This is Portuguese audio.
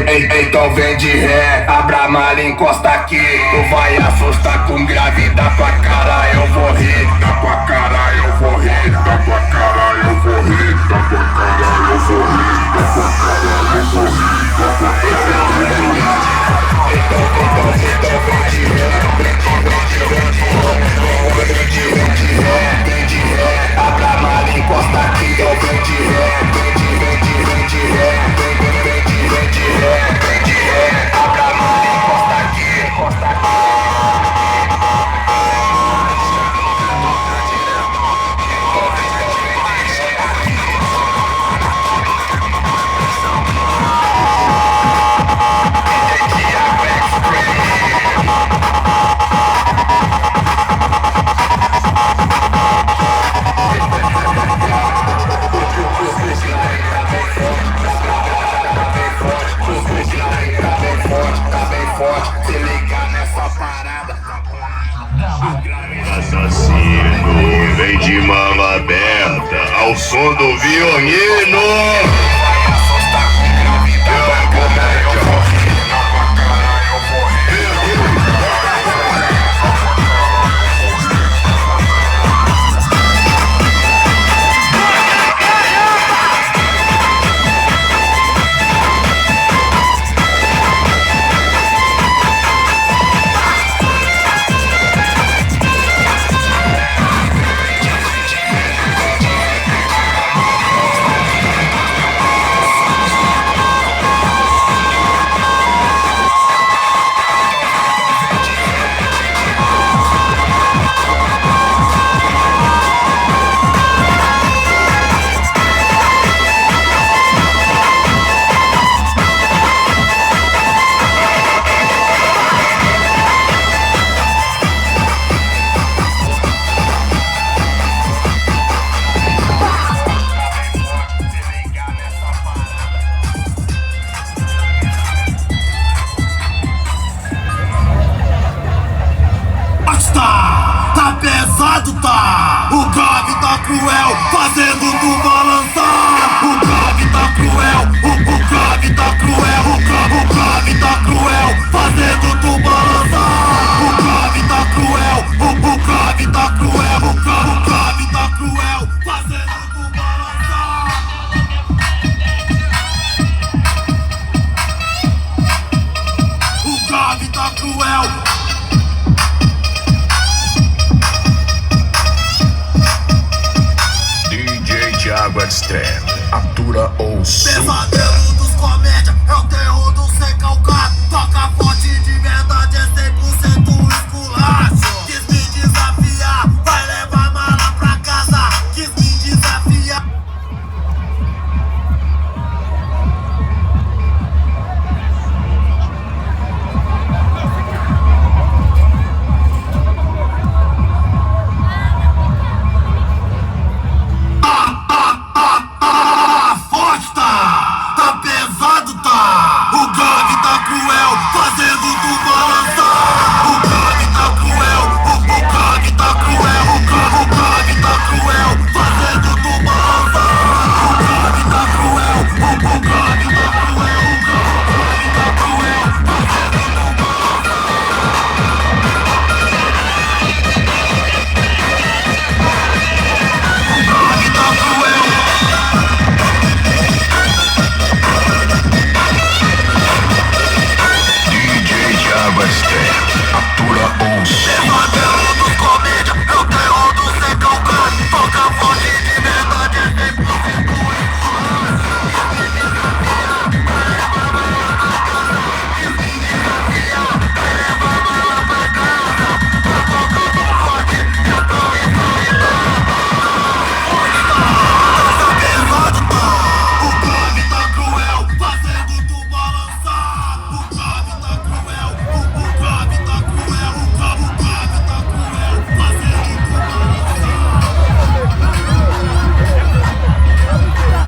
Então vem de ré, abra a mala e encosta aqui. Tu vai assustar com grave, dá tua cara, eu vou rir. Dá tua cara, eu vou rir. Dá tua cara, eu vou rir. Dá tua cara, eu vou rir. Dá tua cara, eu vou rir. Dá tua cara, eu vou rir. Então vem de ré, vem de ré, abra a mala e encosta aqui. Então vem de ré, vem de ré, abra a mala e encosta aqui, encosta aqui. Se ligar nessa parada, assassino vem de mala aberta ao som do violino. Tá pesado, tá? O grave tá cruel, fazendo tu balançar. O grave tá cruel, o grave tá cruel, o grave tá cruel, fazendo tu balançar. O grave tá cruel, o grave tá cruel, o grave tá cruel, fazendo tu balançar. O grave tá cruel. Água extrema, atura ou som. Pesadelo.